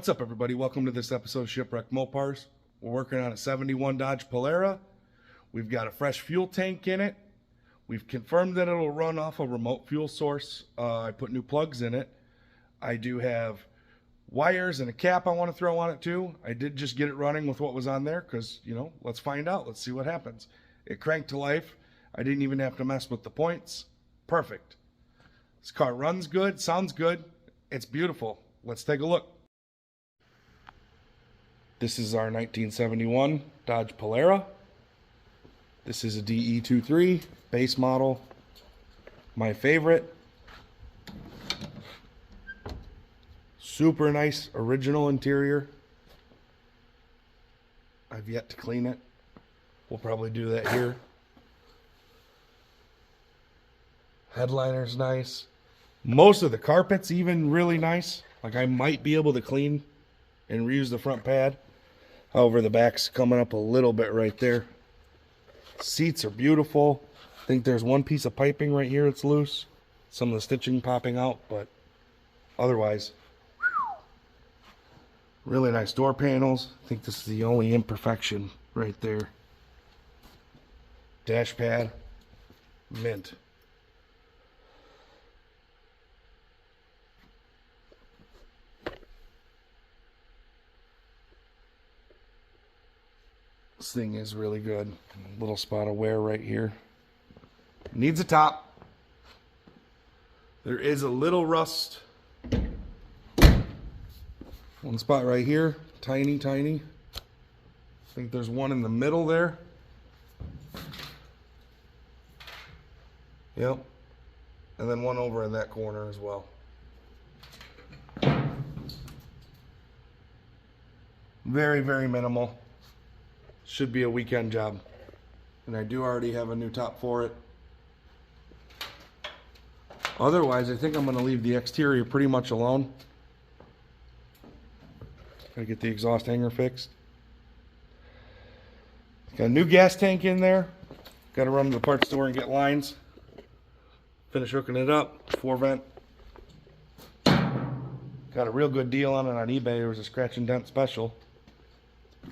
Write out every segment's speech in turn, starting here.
What's up, everybody? Welcome to this episode of Shipwrecked Mopars. We're working on a 71 Dodge Polara. We've got a fresh fuel tank in it. We've confirmed that it'll run off a remote fuel source. I put new plugs in it. I do have wires and a cap I want to throw on it too. I did just get it running with what was on there because, let's find out. Let's see what happens. It cranked to life. I didn't even have to mess with the points. Perfect. This car runs good, sounds good. It's beautiful. Let's take a look. This is our 1971 Dodge Polara. This is a DE23 base model. My favorite. Super nice original interior. I've yet to clean it. We'll probably do that here. Headliner's nice. Most of the carpet's even really nice. Like I might be able to clean and reuse the front pad. However, the back's coming up a little bit right there. Seats are beautiful. I think there's one piece of piping right here that's loose. Some of the stitching popping out, but otherwise, really nice door panels. I think this is the only imperfection right there. Dash pad, mint. This thing is really good. A little spot of wear right here. Needs a top. There is a little rust. One spot right here. Tiny, tiny. I think there's one in the middle there. Yep. And then one over in that corner as well. Very, very minimal. Should be a weekend job. And I do already have a new top for it. Otherwise, I think I'm going to leave the exterior pretty much alone. Gotta get the exhaust hanger fixed. Got a new gas tank in there. Got to run to the parts store and get lines. Finish hooking it up. 4-vent. Got a real good deal on it on eBay. There was a scratch and dent special.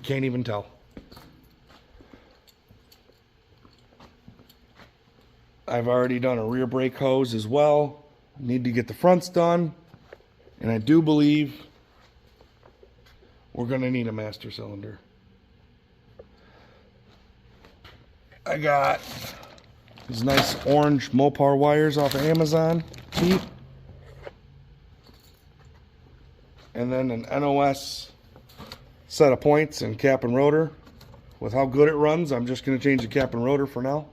Can't even tell. I've already done a rear brake hose as well. Need to get the fronts done. And I do believe we're going to need a master cylinder. I got these nice orange Mopar wires off of Amazon. Cheap. And then an NOS set of points and cap and rotor. With how good it runs, I'm just going to change the cap and rotor for now.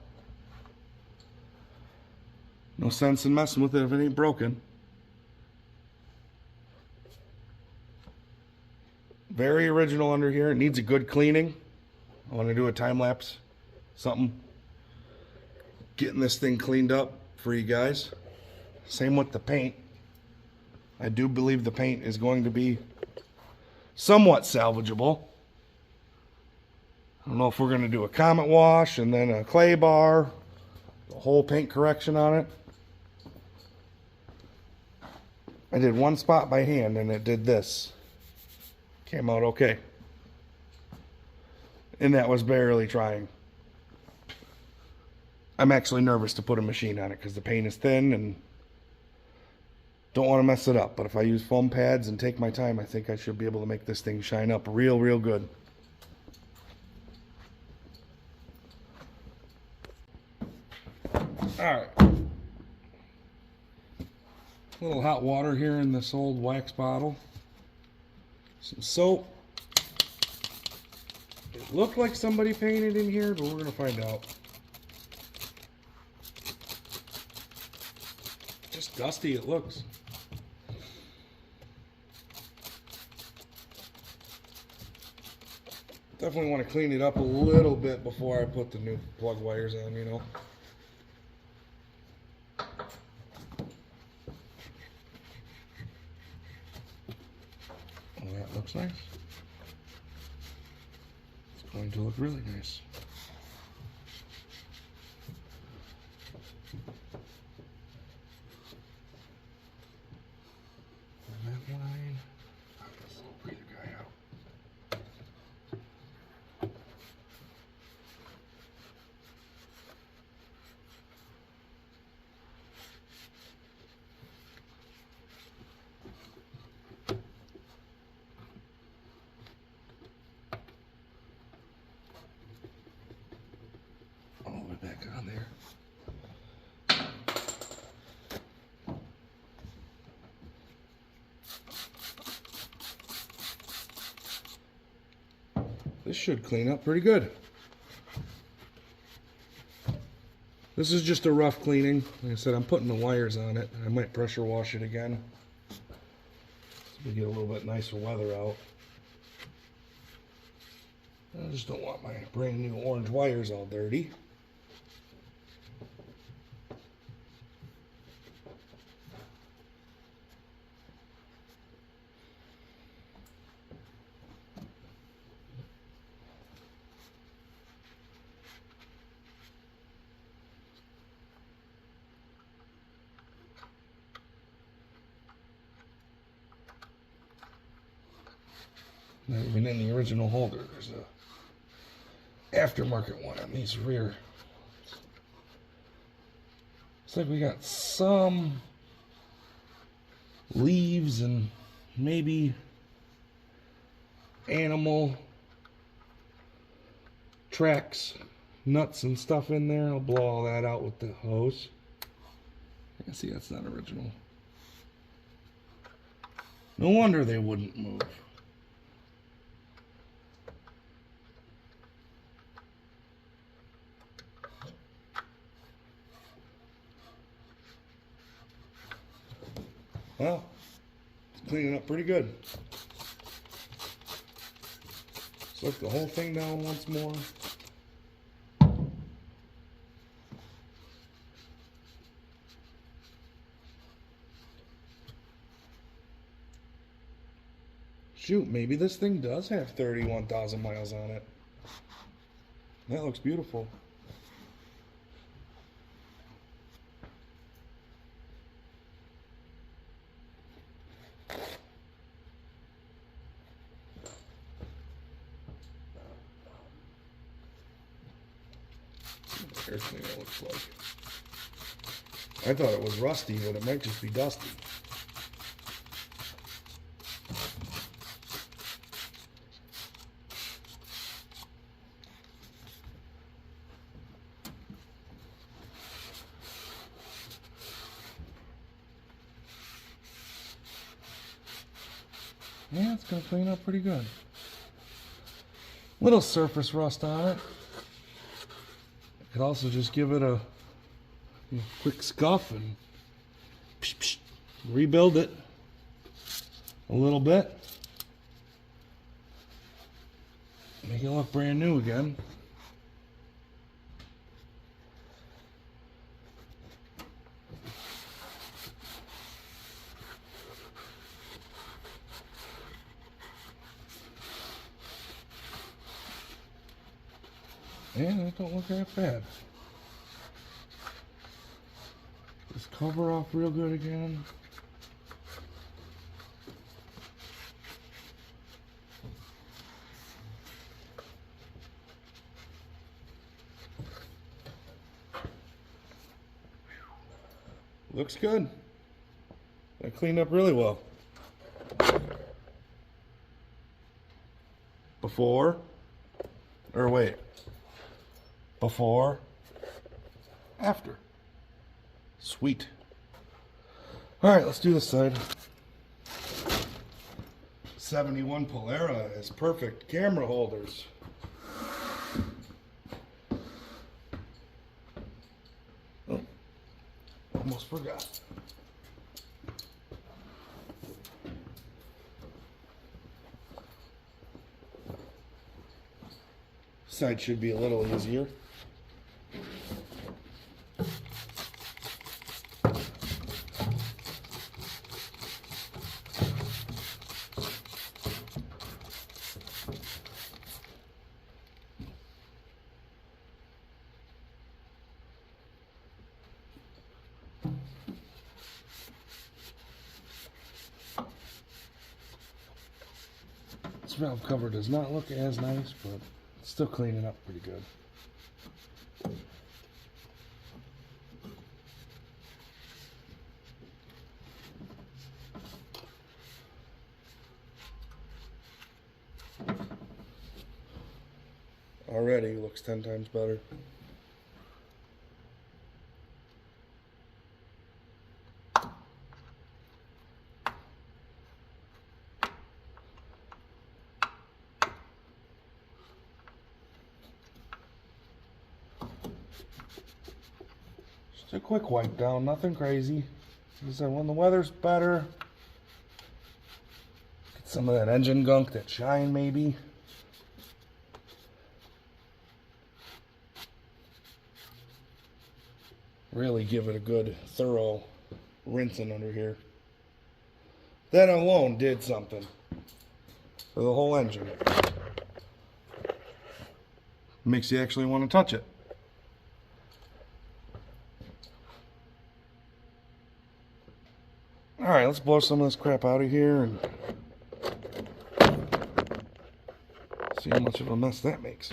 No sense in messing with it if it ain't broken. Very original under here. It needs a good cleaning. I want to do a time lapse. Something. Getting this thing cleaned up for you guys. Same with the paint. I do believe the paint is going to be somewhat salvageable. I don't know if we're going to do a Comet wash and then a clay bar. The whole paint correction on it. I did one spot by hand and it did this. Came out okay. And that was barely trying. I'm actually nervous to put a machine on it because the paint is thin and don't want to mess it up. But if I use foam pads and take my time, I think I should be able to make this thing shine up real, real good. Alright. A little hot water here in this old wax bottle. Some soap. It looked like somebody painted in here, but we're going to find out. Just dusty it looks. Definitely want to clean it up a little bit before I put the new plug wires on, Well, that looks nice. It's going to look really nice. And that line, this should clean up pretty good. This is just a rough cleaning. Like I said, I'm putting the wires on it. I might pressure wash it again so we get a little bit nicer weather out. I just don't want my brand new orange wires all dirty. Not even in the original holder. There's a aftermarket one on these rear. Looks like we got some leaves and maybe animal tracks, nuts and stuff in there. I'll blow all that out with the hose. You can see that's not original. No wonder they wouldn't move. Well, it's cleaning up pretty good. Let's look the whole thing down once more. Shoot, maybe this thing does have 31,000 miles on it. That looks beautiful. Air cleaner looks like. I thought it was rusty, but it might just be dusty. Yeah, it's gonna clean up pretty good. Little surface rust on it. Could also just give it a quick scuff and rebuild it a little bit. Make it look brand new again. And that don't look that bad. Just cover off real good again. Looks good. That cleaned up really well. Before, or wait. Before, after. Sweet. All right, let's do this side. 71 Polara has perfect camera holders. Oh, almost forgot. Side should be a little easier. This valve cover does not look as nice, but it's still cleaning up pretty good. Already looks 10 times better. Just a quick wipe down, nothing crazy. As I said, when the weather's better, get some of that engine gunk, that shine maybe. Really give it a good thorough rinsing under here. That alone did something for the whole engine. Makes you actually want to touch it. Alright, let's blow some of this crap out of here and see how much of a mess that makes.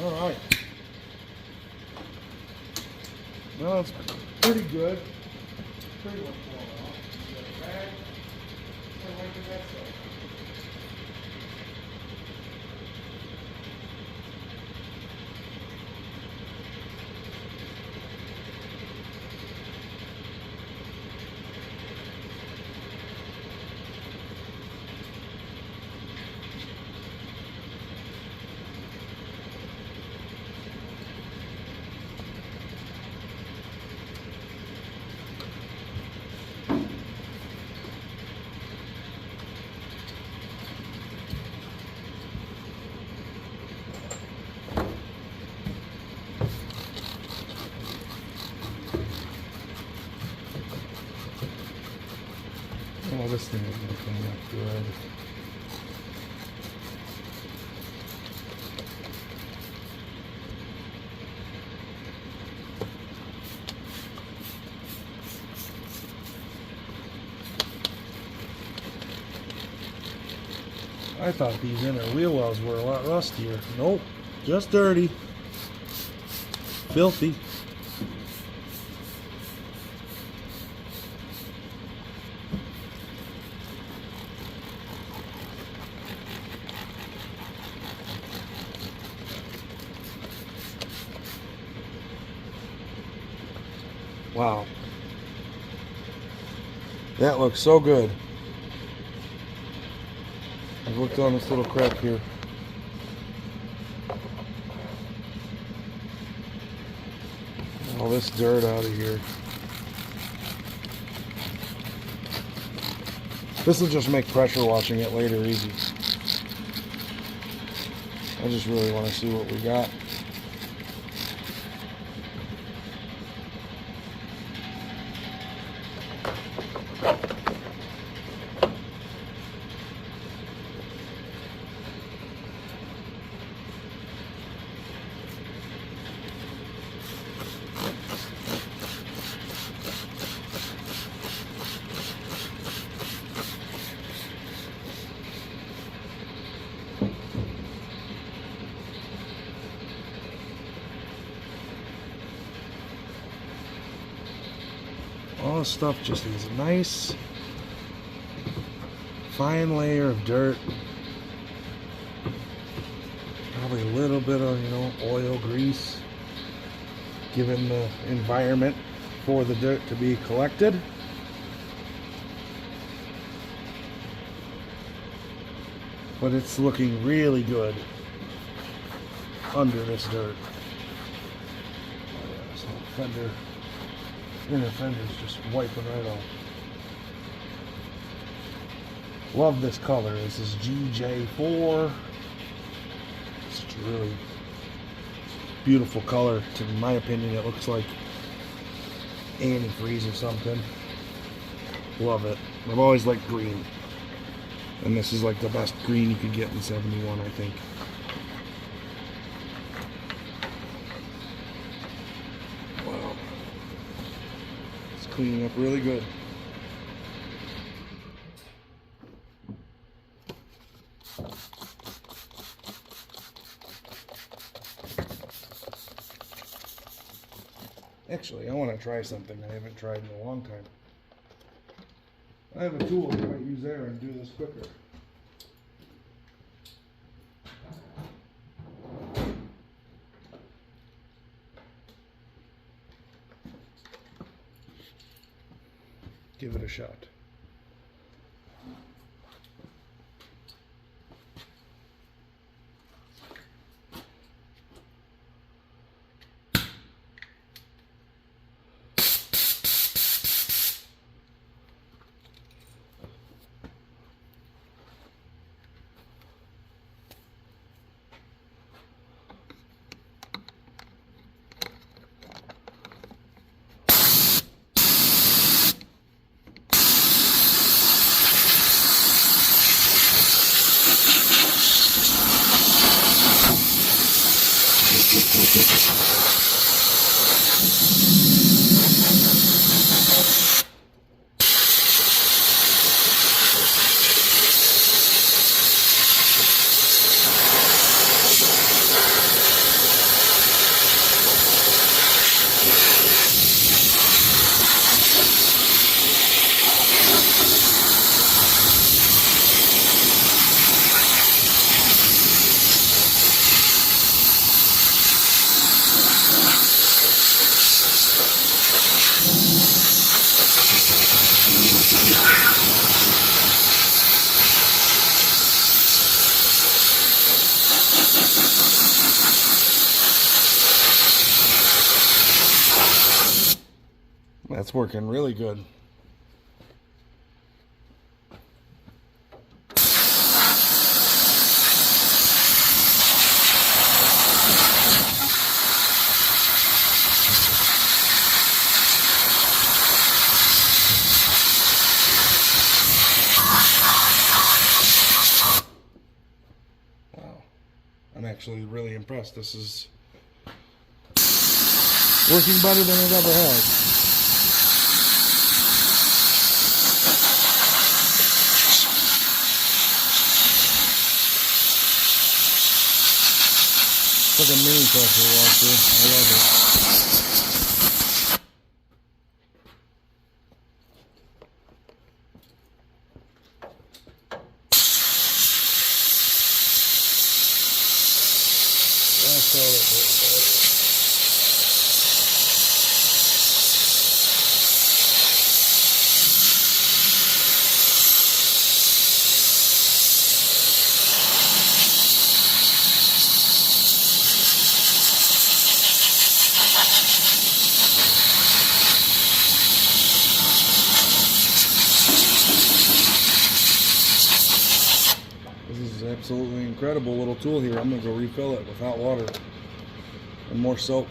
Alright. Well, it's pretty good. Pretty much blown off. Oh, this thing is looking up good. I thought these inner wheel wells were a lot rustier. Nope, just dirty. Filthy. Wow. That looks so good. I've looked on this little crack here. All this dirt out of here. This will just make pressure washing it later easy. I just really want to see what we got. this stuff just needs a nice fine layer of dirt. Probably a little bit of, you know, oil, grease, given the environment for the dirt to be collected. But it's looking really good under this dirt. Oh yeah, this little fender, inner fender's just wiping right off. Love this color. This is GJ4. It's a really beautiful color. In my opinion, it looks like antifreeze or something. Love it. I've always liked green. And this is like the best green you could get in 71, I think. Wow. It's cleaning up really good. Actually, I want to try something I haven't tried in a long time. I have a tool I might use there and do this quicker. Give it a shot. That's working really good. Wow. I'm actually really impressed. This is working better than it ever has. It's like a mini pressure washer. I love it. That's all it is. This is an absolutely incredible little tool here. I'm going to go refill it without water and more soap.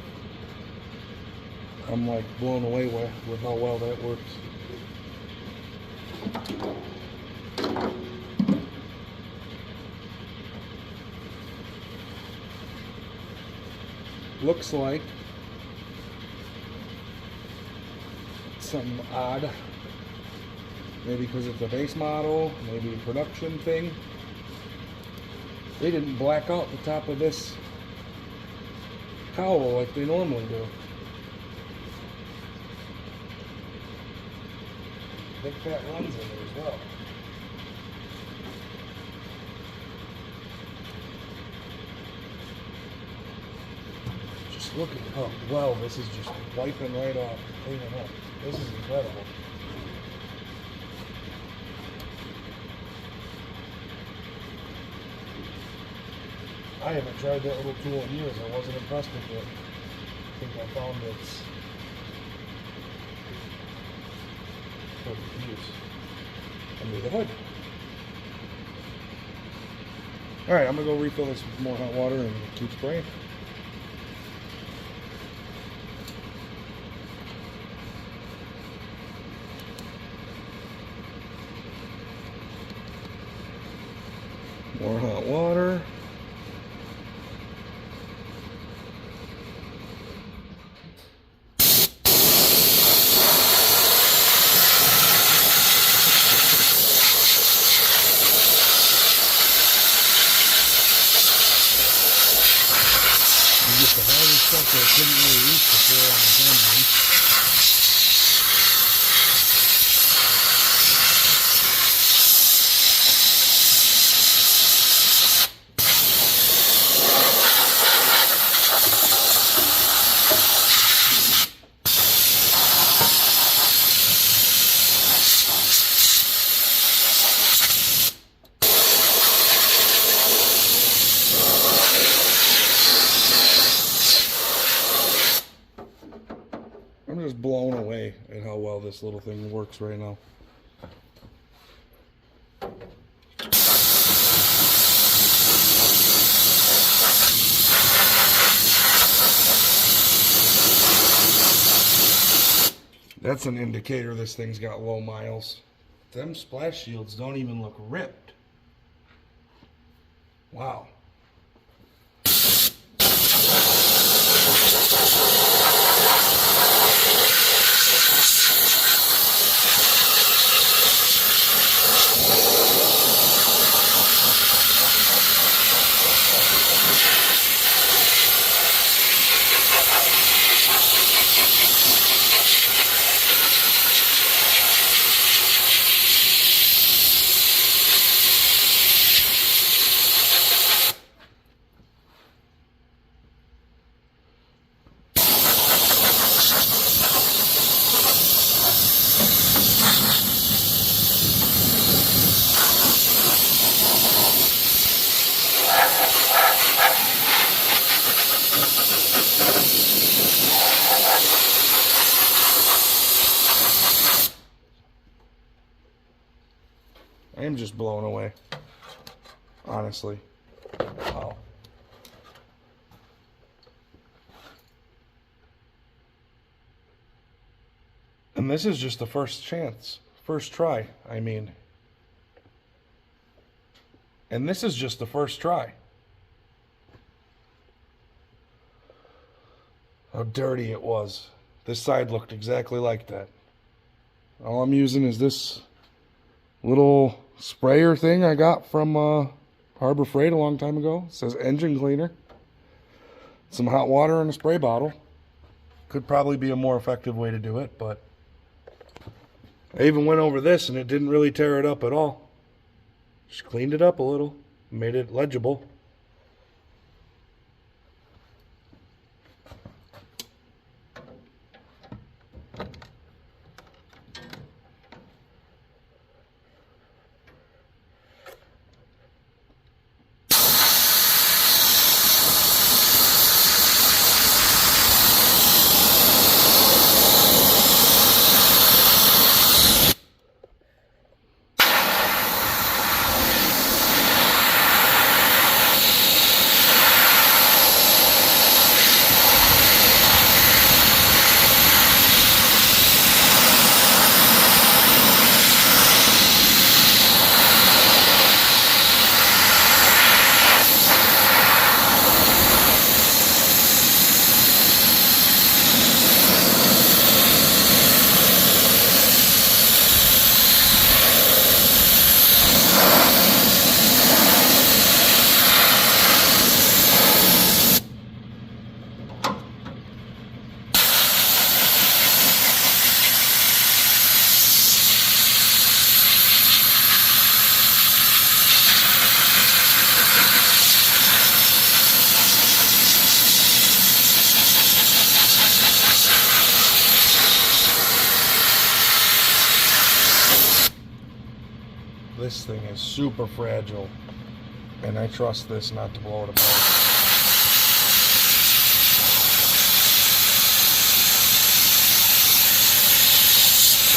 I'm like blown away with how well that works. Looks like something odd. Maybe because it's a base model, maybe a production thing. They didn't black out the top of this cowl like they normally do. big fat runs in there as well. Just look at how well this is just wiping right off, cleaning up. This is incredible. I haven't tried that little tool in years. I wasn't impressed with it. I think I found its perfect use under the hood. Alright, I'm going to go refill this with more hot water and keep spraying. More hot water. The harder stuff that I couldn't really reach before on the engine. I'm just blown away at how well this little thing works right now. That's an indicator this thing's got low miles. Them splash shields don't even look ripped. Wow. I am just blown away, honestly. Wow. And this is just the first try, I mean. And this is just the first try. How dirty it was. This side looked exactly like that. All I'm using is this little sprayer thing I got from Harbor Freight a long time ago. It says engine cleaner. Some hot water in a spray bottle. Could probably be a more effective way to do it, but I even went over this and it didn't really tear it up at all. Just cleaned it up a little, made it legible. This thing is super fragile, and I trust this not to blow it apart.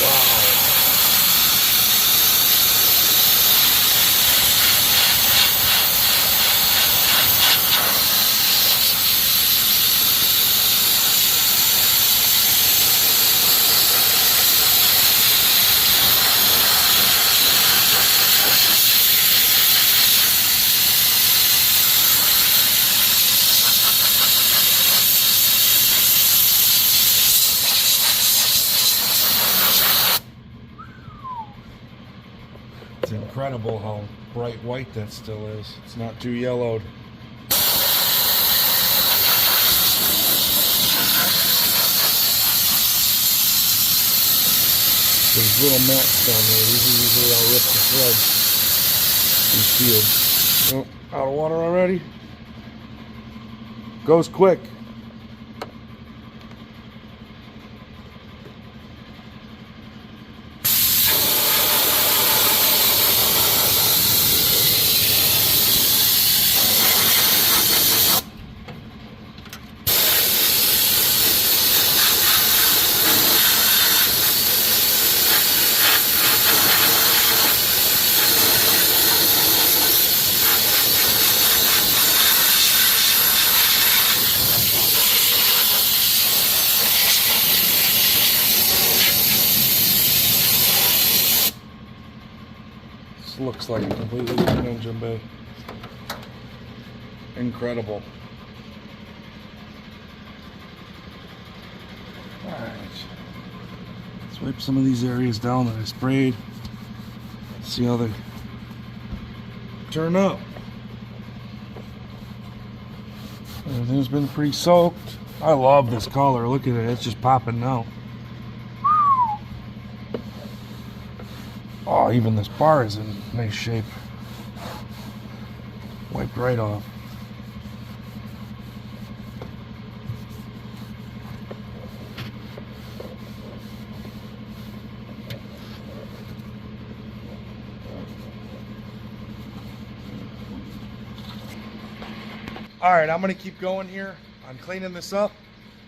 Wow. It's incredible how bright white that still is. It's not too yellowed. There's little mats down there. These are usually all ripped to shreds. These fields. Oh, out of water already? Goes quick. Looks like a completely different engine bay. Incredible. Alright. Let's wipe some of these areas down that I sprayed. See how they turn up. Everything's been pretty soaked. I love this color. Look at it. It's just popping now. Oh, even this bar is in nice shape. Wiped right off. All right, I'm gonna keep going here. I'm cleaning this up.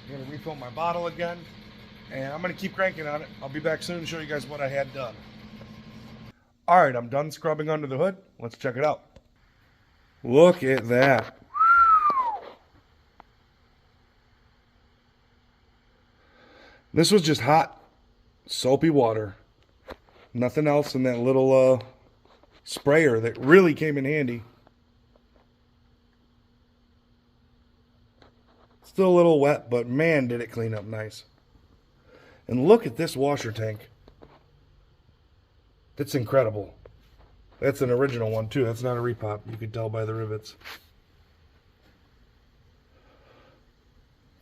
I'm gonna refill my bottle again, and I'm gonna keep cranking on it. I'll be back soon to show you guys what I had done. All right, I'm done scrubbing under the hood. Let's check it out. Look at that. This was just hot, soapy water. Nothing else in that little sprayer that really came in handy. Still a little wet, but man, did it clean up nice. And look at this washer tank. It's incredible. That's an original one too. That's not a repop. You could tell by the rivets.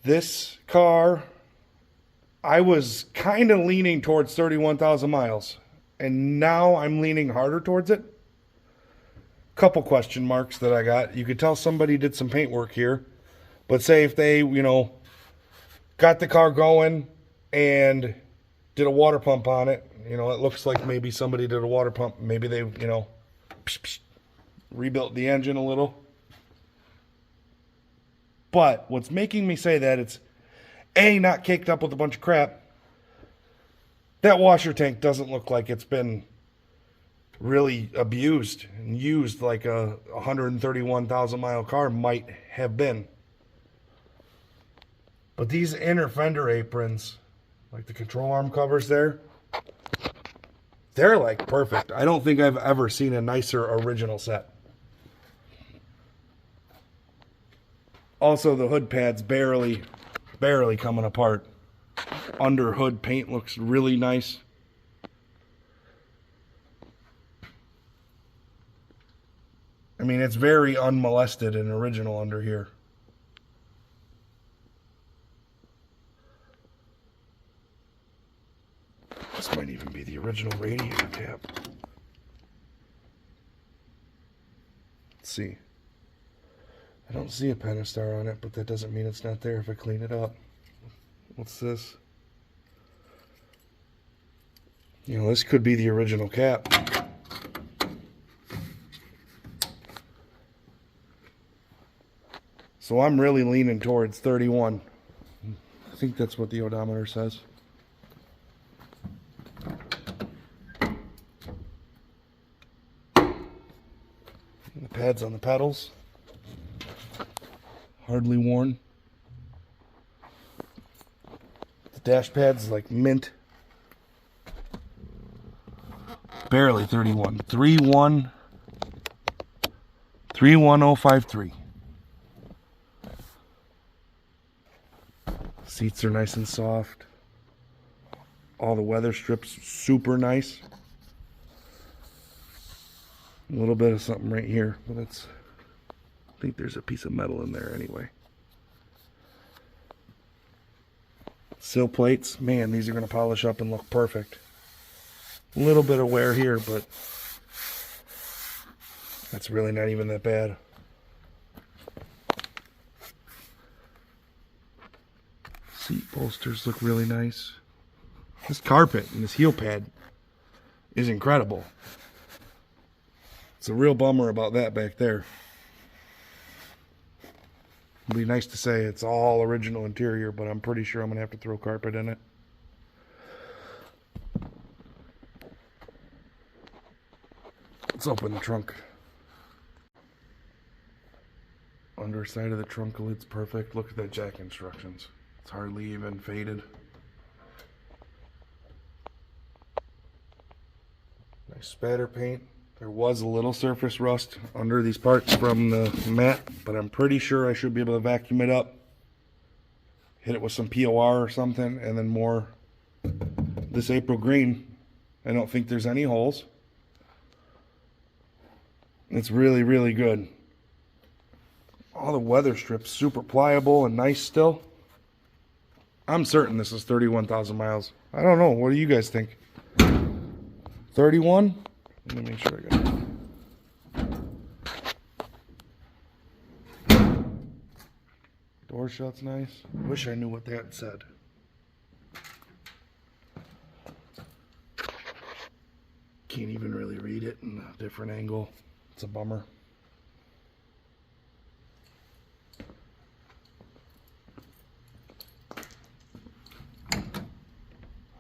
This car, I was kind of leaning towards 31,000 miles. And now I'm leaning harder towards it. Couple question marks that I got. You could tell somebody did some paint work here. But say if they, got the car going and did a water pump on it. It looks like maybe somebody did a water pump. Maybe they, rebuilt the engine a little. But what's making me say that, it's A, not caked up with a bunch of crap. That washer tank doesn't look like it's been really abused and used like a 131,000 mile car might have been. But these inner fender aprons, like the control arm covers there, they're like perfect. I don't think I've ever seen a nicer original set. Also, the hood pad's barely coming apart. Under hood paint looks really nice. I mean, it's very unmolested and original under here. This might even be the original radiator cap. Let's see. I don't see a Pentastar on it, but that doesn't mean it's not there if I clean it up. What's this? This could be the original cap. So I'm really leaning towards 31. I think that's what the odometer says. The pads on the pedals, hardly worn. The dash pad's like mint. Barely 31. 31053. Seats are nice and soft. All the weather strips super nice. A little bit of something right here, but I think there's a piece of metal in there anyway. Sill plates, man, these are going to polish up and look perfect. A little bit of wear here, but that's really not even that bad. Seat bolsters look really nice. This carpet and this heel pad is incredible. It's a real bummer about that back there. It'd be nice to say it's all original interior, but I'm pretty sure I'm going to have to throw carpet in it. Let's open the trunk. Underside of the trunk lid's perfect. Look at that jack instructions. It's hardly even faded. Nice spatter paint. There was a little surface rust under these parts from the mat, but I'm pretty sure I should be able to vacuum it up, hit it with some POR or something, and then more this April green. I don't think there's any holes. It's really, really good. All the weather strips super pliable and nice still. I'm certain this is 31,000 miles. I don't know. What do you guys think? 31? Let me make sure I got it. Door shut's nice. Wish I knew what that said. Can't even really read it in a different angle. It's a bummer.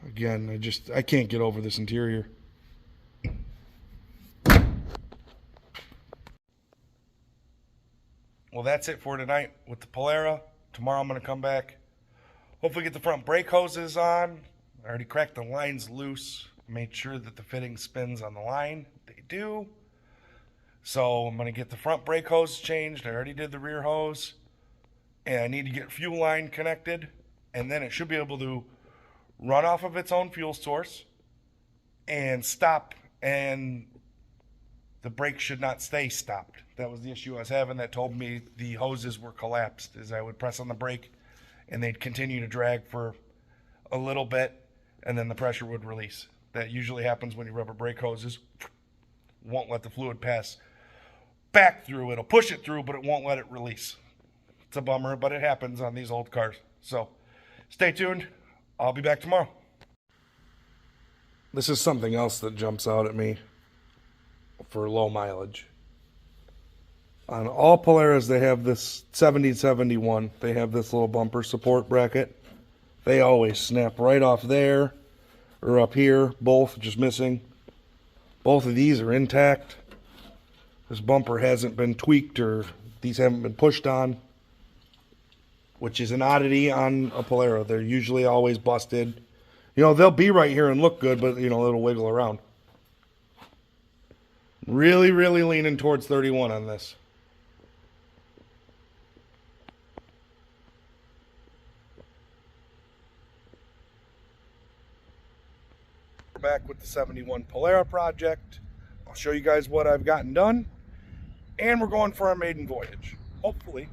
Again, I can't get over this interior. Well, that's it for tonight with the Polara. Tomorrow I'm going to come back. Hopefully get the front brake hoses on. I already cracked the lines loose. Made sure that the fitting spins on the line. They do. So I'm going to get the front brake hose changed. I already did the rear hose. And I need to get fuel line connected. And then it should be able to run off of its own fuel source and stop, and the brake should not stay stopped. That was the issue I was having that told me the hoses were collapsed, is I would press on the brake and they'd continue to drag for a little bit and then the pressure would release. That usually happens when you rubber brake hoses. Won't let the fluid pass back through. It'll push it through, but it won't let it release. It's a bummer, but it happens on these old cars. So stay tuned. I'll be back tomorrow. This is something else that jumps out at me for low mileage. On all Polaras, they have this 7071. They have this little bumper support bracket. They always snap right off there or up here. Both just missing. Both of these are intact. This bumper hasn't been tweaked or these haven't been pushed on, which is an oddity on a Polara. They're usually always busted. You know, they'll be right here and look good, but, you know, it'll wiggle around. Really, really leaning towards 31 on this. We're back with the 71 Polara project. I'll show you guys what I've gotten done. And we're going for our maiden voyage, hopefully.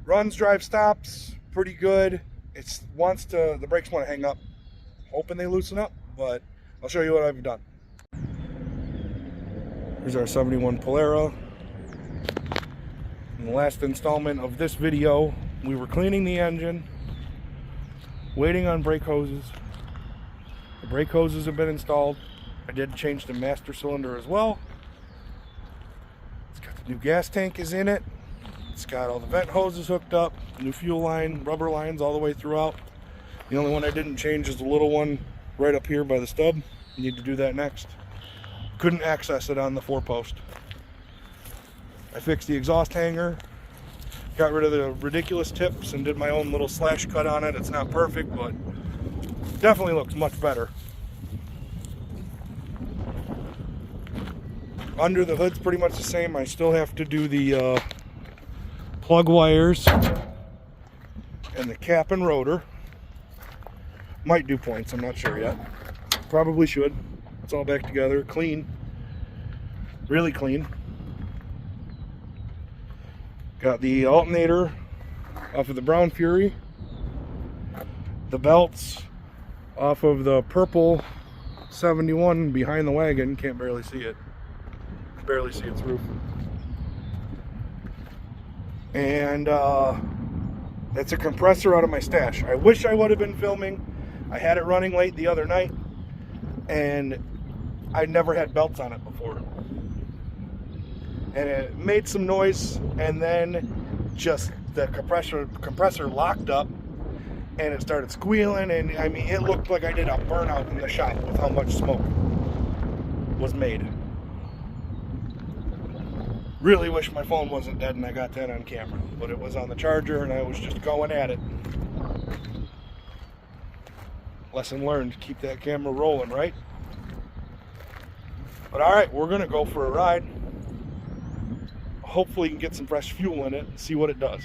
Runs, drive, stops, pretty good. The brakes want to hang up. Hoping they loosen up, but I'll show you what I've done. Here's our 71 Polara. In the last installment of this video, we were cleaning the engine, waiting on brake hoses. The brake hoses have been installed. I did change the master cylinder as well. It's got the new gas tank is in it. It's got all the vent hoses hooked up, new fuel line, rubber lines all the way throughout. The only one I didn't change is the little one right up here by the stub. Need to do that next. Couldn't access it on the 4-post. I fixed the exhaust hanger, got rid of the ridiculous tips, and did my own little slash cut on it. It's not perfect, but definitely looks much better. Under the hood's pretty much the same. I still have to do the plug wires and the cap and rotor. Might do points, I'm not sure yet. Probably should. It's all back together, clean, really clean. Got the alternator off of the Brown Fury, the belts off of the purple 71 behind the wagon. Can't barely see it. Barely see its roof. And that's a compressor out of my stash. I wish I would have been filming. I had it running late the other night, and I never had belts on it before. And it made some noise, and then just the compressor locked up, and it started squealing, and I mean, it looked like I did a burnout in the shop with how much smoke was made. Really wish my phone wasn't dead and I got that on camera, but it was on the charger and I was just going at it. Lesson learned, keep that camera rolling, right? But alright, we're gonna go for a ride. Hopefully you can get some fresh fuel in it and see what it does.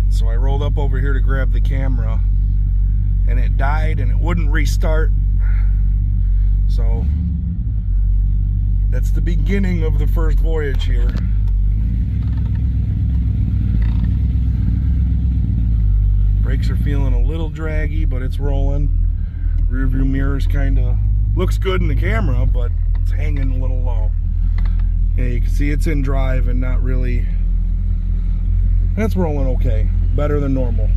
So I rolled up over here to grab the camera and it died and it wouldn't restart. So that's the beginning of the first voyage here. Brakes are feeling a little draggy, but it's rolling. Rear view mirrors kind of looks good in the camera, but it's hanging a little low. Yeah, you can see it's in drive and not really. That's rolling okay. Better than normal.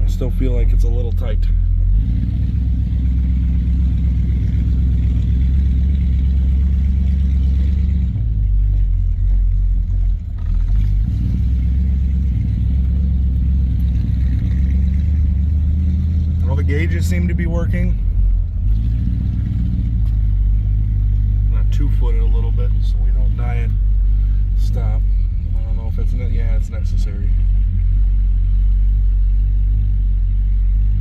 I still feel like it's a little tight. All the gauges seem to be working. Not 2-footed a little bit so we don't die at stop. I don't know if it's, yeah, it's necessary.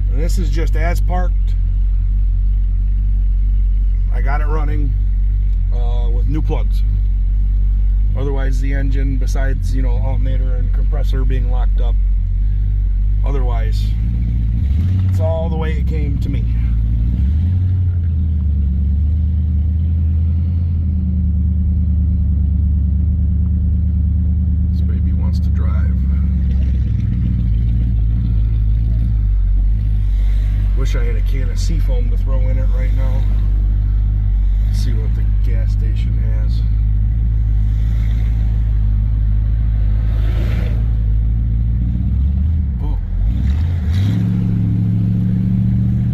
And this is just as parked. I got it running with new plugs. Otherwise the engine, besides, you know, alternator and compressor being locked up, otherwise it's all the way it came to me. To drive. Wish I had a can of seafoam to throw in it right now. Let's see what the gas station has. Oh.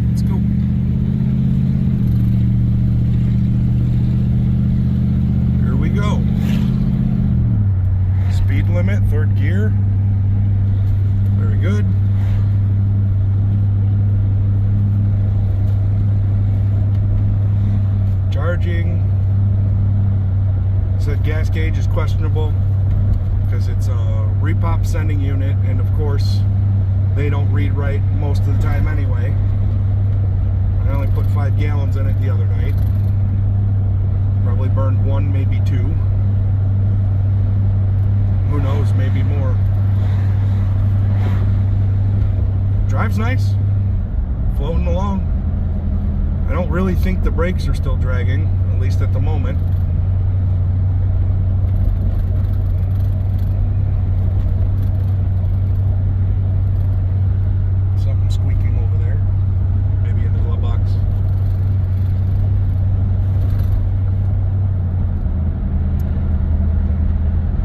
Let's go. Here we go. Speed limit, 3rd gear. Very good. Charging. Said gas gauge is questionable because it's a repop sending unit, and of course they don't read right most of the time anyway. I only put 5 gallons in it the other night. Probably burned 1, maybe 2. Who knows, maybe more. Drives nice, floating along. I don't really think the brakes are still dragging, at least at the moment. Something squeaking over there, maybe in the glove box.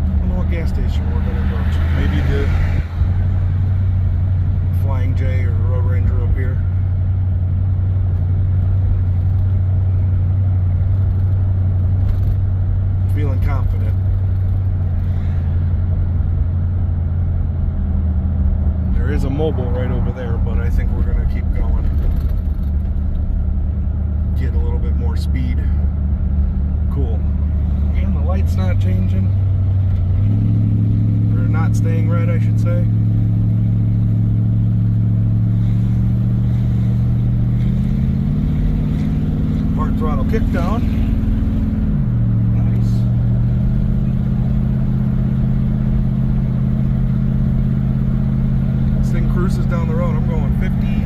I don't know what gas station we're gonna go to. Maybe the Flying J or Road Ranger up here. Feeling confident. There is a mobile right over there, but I think we're gonna keep going. Get a little bit more speed. Cool. And the light's not changing. Or not staying red, I should say. Hard throttle kick down. Nice. This thing cruises down the road. I'm going 50.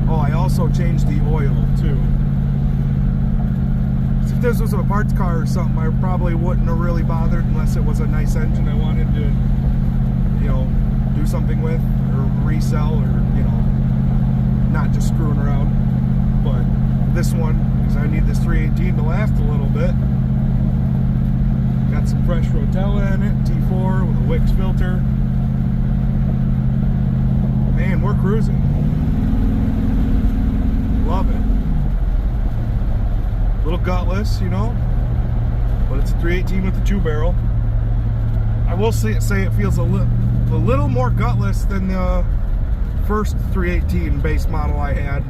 Oh, I also changed the oil too. If this was a parts car or something, I probably wouldn't have really bothered unless it was a nice engine I wanted to, you know, do something with or resell or, you know, not just screwing around. But this one, because I need this 318 to last a little bit. Got some fresh Rotella in it, T4 with a Wix filter. Man, we're cruising. Love it. A little gutless, you know, but it's a 318 with a 2-barrel. I will say it feels a little more gutless than the first 318 base model I had,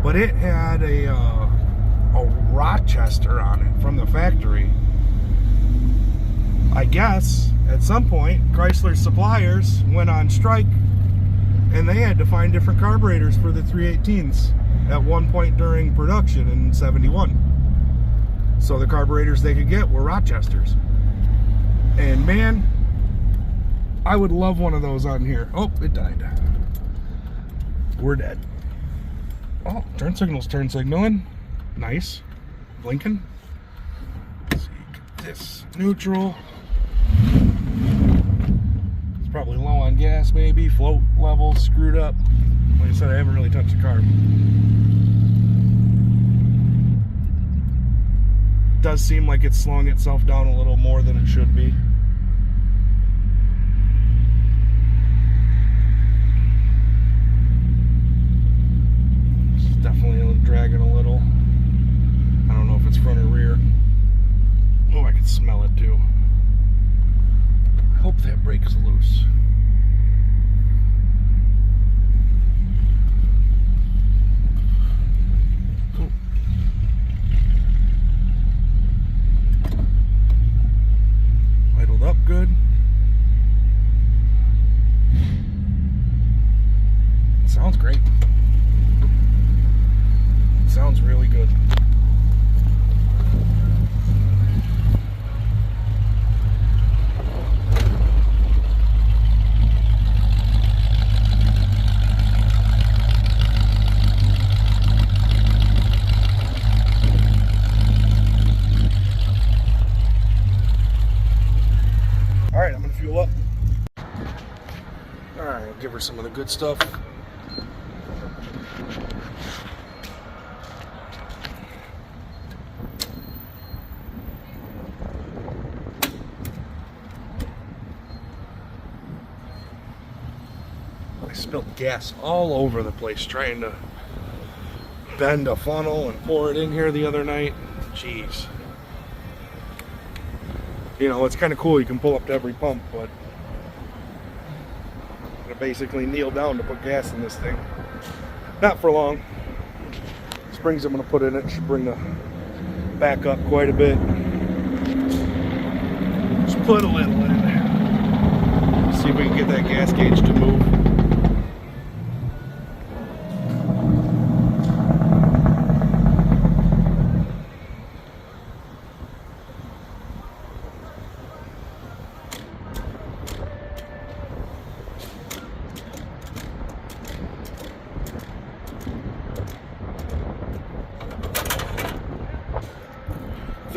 but it had a Rochester on it from the factory. I guess at some point Chrysler suppliers went on strike and they had to find different carburetors for the 318s at one point during production in '71. So the carburetors they could get were Rochesters. And man, I would love one of those on here. Oh, it died. We're dead. Oh, turn signal's turn signaling. Nice. Blinking. Let's see, get this neutral. It's probably low on gas maybe. Float levels screwed up. Like I said, I haven't really touched the car. It does seem like it's slowing itself down a little more than it should be. It's definitely dragging a little. I don't know if it's front or rear. Oh, I can smell it too. I hope that brake is loose. Idled up good. Sounds great. Sounds really good. Alright, I'm going to fuel up. Alright, I'll give her some of the good stuff. I spilled gas all over the place trying to bend a funnel and pour it in here the other night. Jeez. You know, it's kind of cool. You can pull up to every pump, but I'm gonna basically kneel down to put gas in this thing. Not for long. Springs I'm gonna put in it should bring the back up quite a bit. Just put a little in there. See if we can get that gas gauge to move.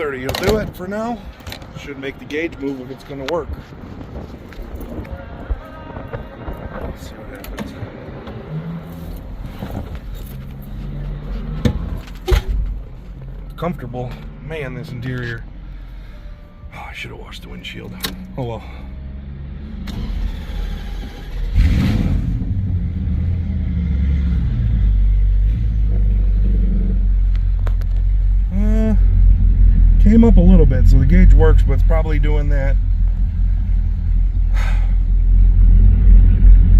130 will do it for now. Should make the gauge move if it's going to work. Let's see what happens. Comfortable. Man, this interior. Oh, I should have washed the windshield. Oh well. Came up a little bit, so the gauge works, but it's probably doing that.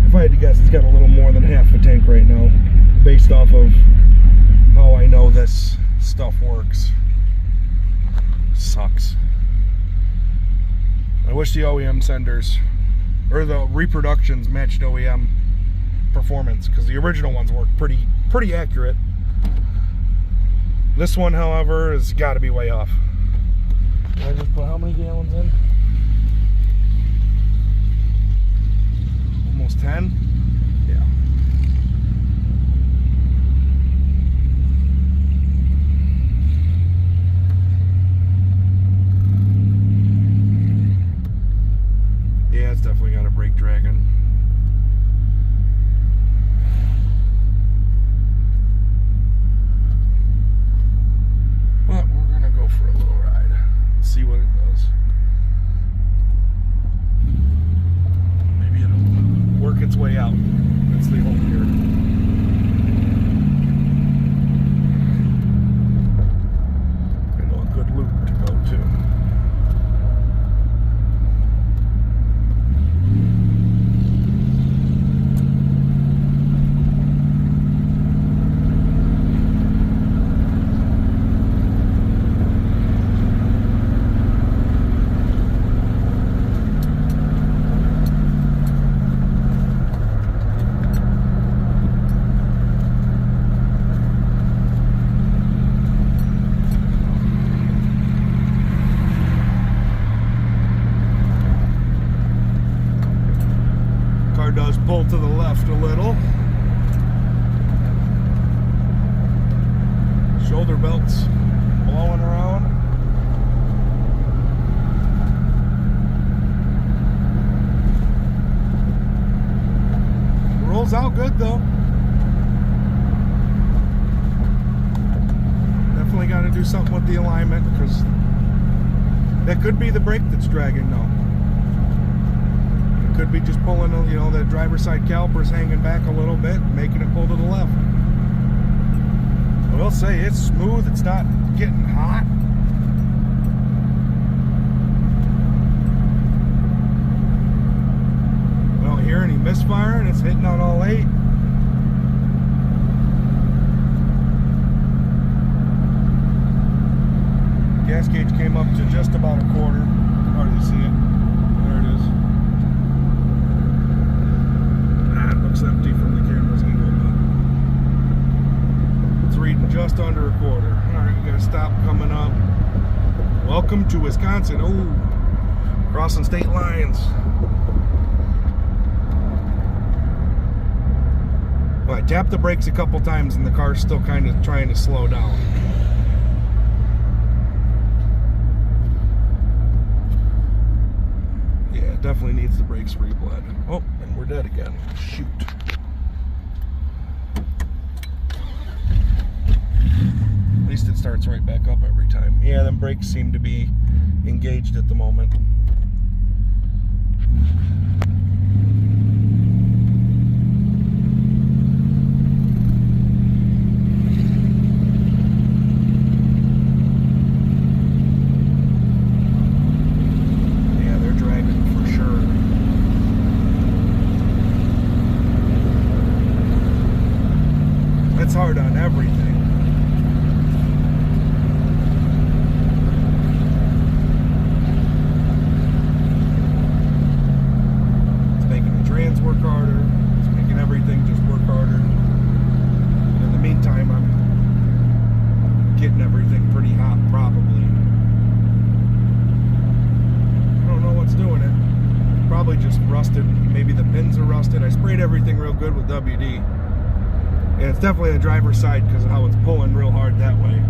If I had to guess, it's got a little more than half a tank right now, based off of how I know this stuff works. Sucks. I wish the OEM senders, or the reproductions, matched OEM performance, because the original ones work pretty accurate. This one, however, has got to be way off. Did I just put how many gallons in? Almost 10? Yeah. Yeah, it's definitely got a brake dragging. But we're gonna go for a little ride. See what it does. Maybe it'll work its way out. That's the hope here. I know a good loop to go to. Does pull to the left a little. Shoulder belts blowing around. Rolls out good though. Definitely got to do something with the alignment, because that could be the brake that's dragging though. Could be just pulling, you know, the driver's side calipers hanging back a little bit, making it pull to the left. I will say it's smooth, it's not getting hot. I don't hear any misfire, and it's hitting on all 8. Gas gauge came up to just about a quarter. Hardly see it. There it is. Looks empty from the camera's angle, but it's reading just under a quarter. Alright, we got a stop coming up. Welcome to Wisconsin. Oh, crossing state lines. Well, I tapped the brakes a couple times and the car's still kind of trying to slow down. Yeah, it definitely needs the brakes rebled. Oh, and we're dead again. Shoot. At least it starts right back up every time. Yeah, them brakes seem to be engaged at the moment. It's hard on everything. It's making the trans work harder. It's making everything just work harder. And in the meantime, I'm getting everything pretty hot, probably. I don't know what's doing it. Probably just rusted. Maybe the pins are rusted. I sprayed everything real good with WD. And it's definitely the driver's side because of how it's pulling real hard that way.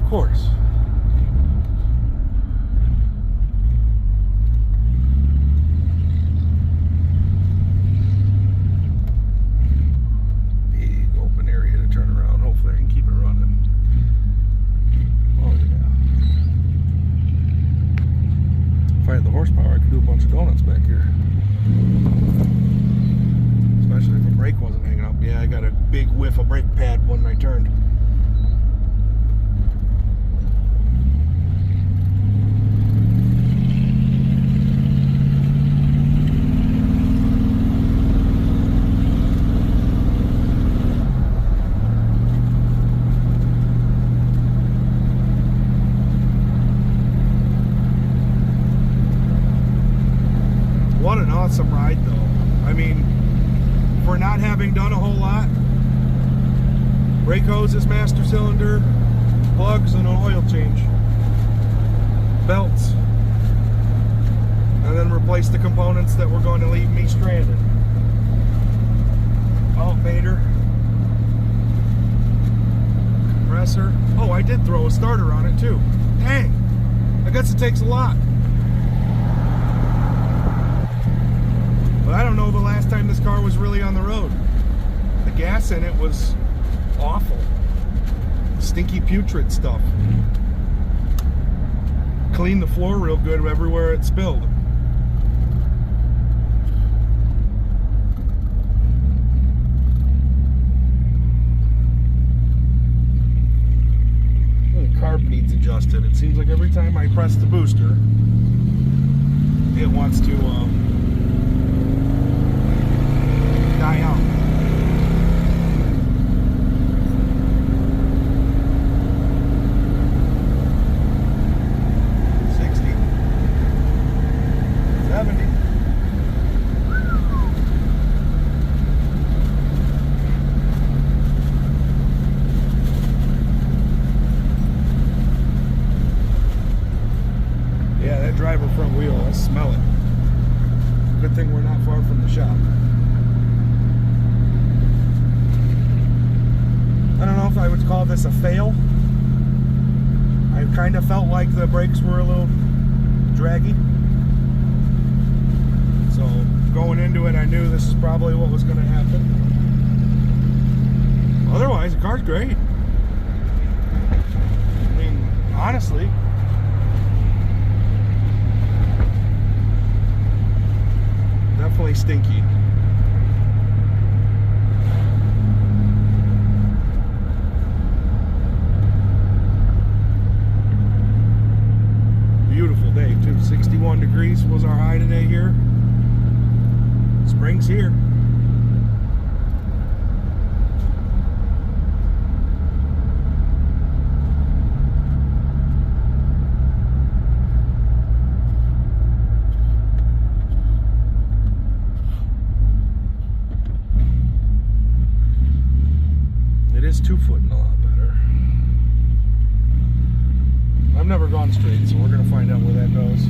course. Big open area to turn around. Hopefully I can keep it running. Oh yeah. If I had the horsepower, I could do a bunch of donuts back here. Especially if the brake wasn't hanging up. Yeah, I got a big whiff of brake pad when I turned. What an awesome ride, though. I mean, for not having done a whole lot, brake hoses, master cylinder, plugs, and an oil change, belts, and then replace the components that were going to leave me stranded. Alternator, compressor. Oh, I did throw a starter on it too. Dang, I guess it takes a lot. But I don't know the last time this car was really on the road. The gas in it was awful. Stinky putrid stuff. Cleaned the floor real good everywhere it spilled. The carb needs adjusted. It seems like every time I press the booster, it wants to die out. Yeah, that driver front wheel, I smell it. Good thing we're not far from the shop. I don't know if I would call this a fail. I kind of felt like the brakes were a little draggy. So going into it, I knew this is probably what was going to happen. Otherwise, the car's great. I mean, honestly, definitely stinky. Beautiful day too. 61 degrees was our high today here. Spring's here. It is 2-footing a lot better. I've never gone straight, so we're going to find out where that goes.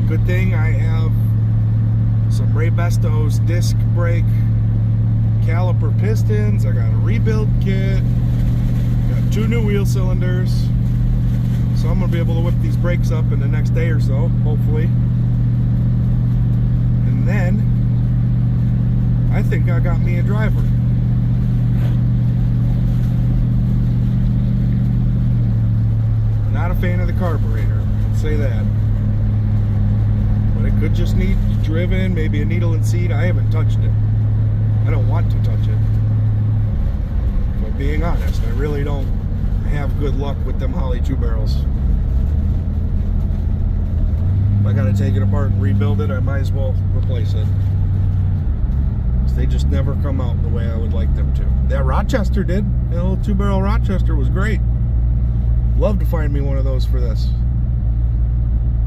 Good thing I have some Ray Besto's disc brake caliper pistons. I got a rebuild kit. Got 2 new wheel cylinders. So I'm going to be able to whip these brakes up in the next day or so, hopefully. And then, I think I got me a driver. Not a fan of the carburetor, I'll say that. But it could just need driven, maybe a needle and seat. I haven't touched it. I don't want to touch it. But being honest, I really don't have good luck with them Holley 2 barrels. If I gotta take it apart and rebuild it, I might as well replace it. Because they just never come out the way I would like them to. That Rochester did. That little 2-barrel Rochester was great. Love to find me one of those for this.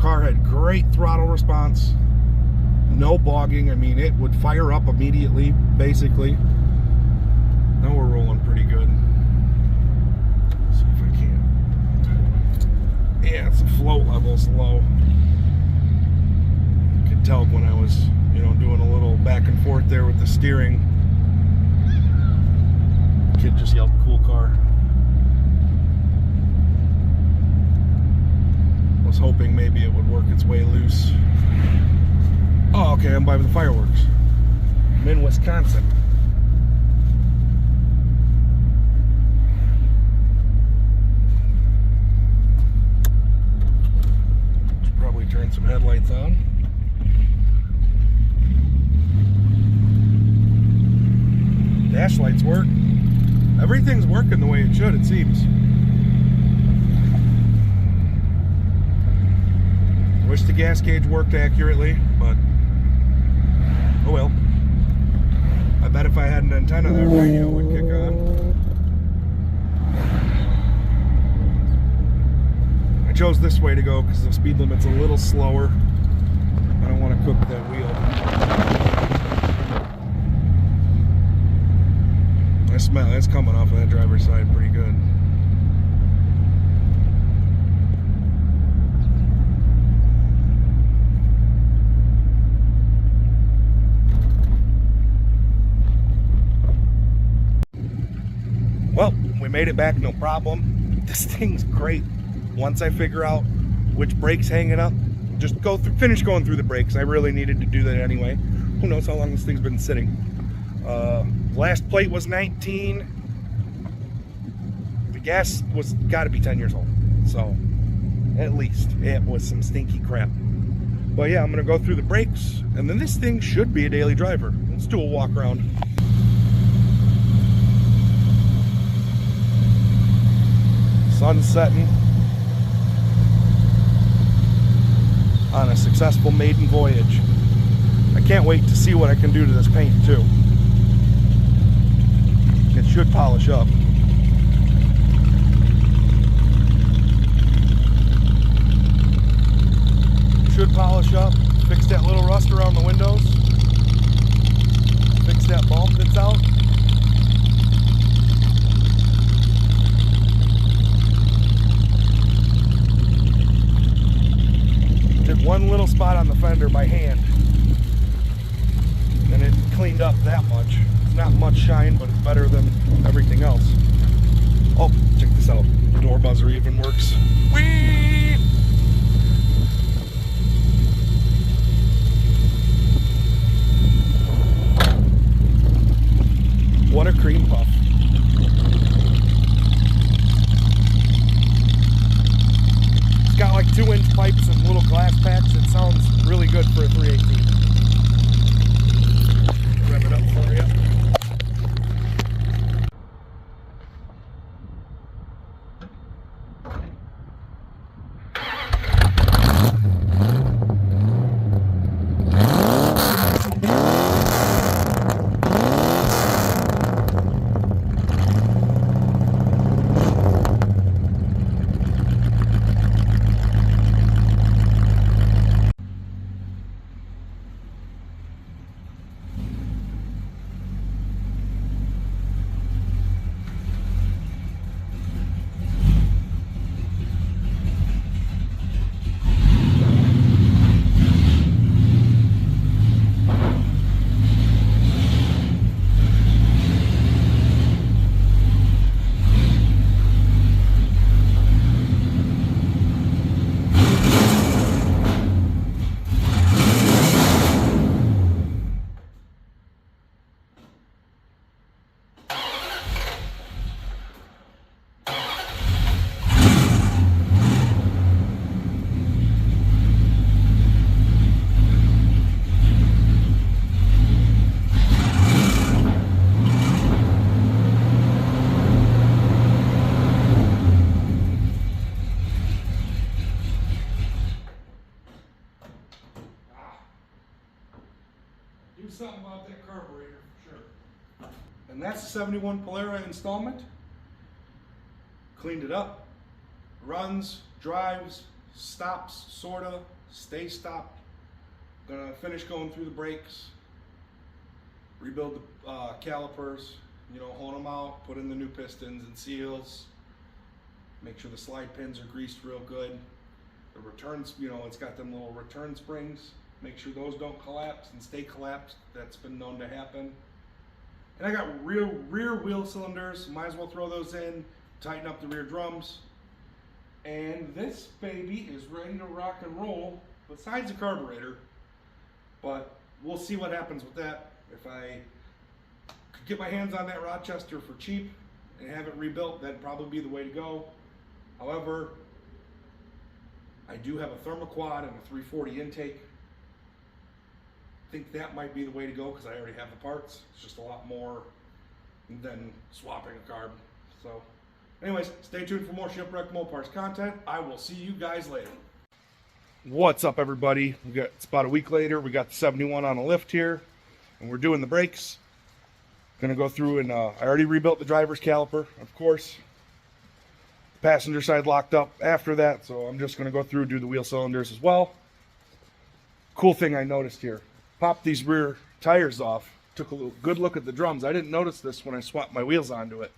Car had great throttle response. No bogging. I mean, it would fire up immediately, basically. Now we're rolling pretty good. Yeah, it's the float level's low. could tell when I was, you know, doing a little back and forth there with the steering. Kid just yelled, "Cool car." Was hoping maybe it would work its way loose. Oh, okay, I'm by the fireworks. I'm in Wisconsin. Should probably turn some headlights on. Dash lights work. Everything's working the way it should, it seems. Wish the gas gauge worked accurately, but oh well. I bet if I had an antenna, that radio would kick on. I chose this way to go because the speed limit's a little slower. I don't want to cook that wheel. I smell it's coming off of that driver's side pretty good. Well, we made it back, no problem. This thing's great. Once I figure out which brake's hanging up, just go through, finish going through the brakes. I really needed to do that anyway. Who knows how long this thing's been sitting. Last plate was 19. The gas was got to be 10 years old. So, at least, it was some stinky crap. But yeah, I'm gonna go through the brakes, and then this thing should be a daily driver. Let's do a walk around. Sun setting on a successful maiden voyage. I can't wait to see what I can do to this paint too. It should polish up. Should polish up. Fix that little rust around the windows. Fix that bump that's out. Did one little spot on the fender by hand, and it cleaned up that much. It's not much shine, but it's better than everything else. Oh, check this out. The door buzzer even works. Whee! What a cream puff. It's got like 2-inch pipes and little glass packs. It sounds really good for a 318. Rev it up for you. Do something about that carburetor, for sure. And that's the 71 Polara installment. Cleaned it up. Runs, drives, stops, sorta, stays stopped. Gonna finish going through the brakes. Rebuild the calipers, you know, hold them out, put in the new pistons and seals. Make sure the slide pins are greased real good. The returns, you know, it's got them little return springs. Make sure those don't collapse and stay collapsed. That's been known to happen. And I got rear wheel cylinders. Might as well throw those in. Tighten up the rear drums. And this baby is ready to rock and roll besides the carburetor. But we'll see what happens with that. If I could get my hands on that Rochester for cheap and have it rebuilt, that'd probably be the way to go. However, I do have a thermoquad and a 340 intake. I think that might be the way to go because I already have the parts. It's just a lot more than swapping a carb. So anyways, stay tuned for more Shipwrecked Mopars content. I will see you guys later. What's up, everybody? It's about a week later. We got the 71 on a lift here, and we're doing the brakes. Gonna go through and I already rebuilt the driver's caliper, of course. Passenger side locked up after that, so I'm just gonna go through and do the wheel cylinders as well. Cool thing I noticed here. Popped these rear tires off. Took a good look at the drums. I didn't notice this when I swapped my wheels onto it.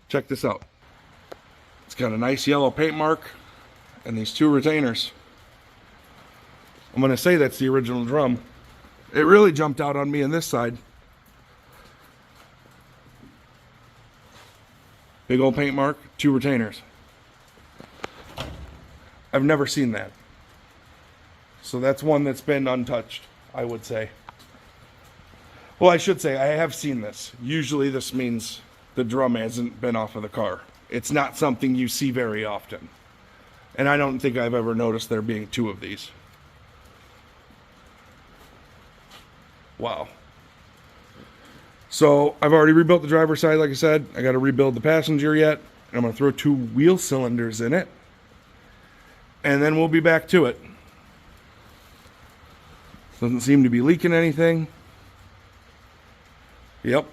Check this out. It's got a nice yellow paint mark and these two retainers. I'm going to say that's the original drum. It really jumped out on me on this side. Big old paint mark, two retainers. I've never seen that. So that's one that's been untouched, I would say. Well, I should say I have seen this. Usually this means the drum hasn't been off of the car. It's not something you see very often. And I don't think I've ever noticed there being two of these. Wow. So I've already rebuilt the driver's side, like I said. I got to rebuild the passenger yet. I'm going to throw two wheel cylinders in it. And then we'll be back to it. Doesn't seem to be leaking anything. Yep,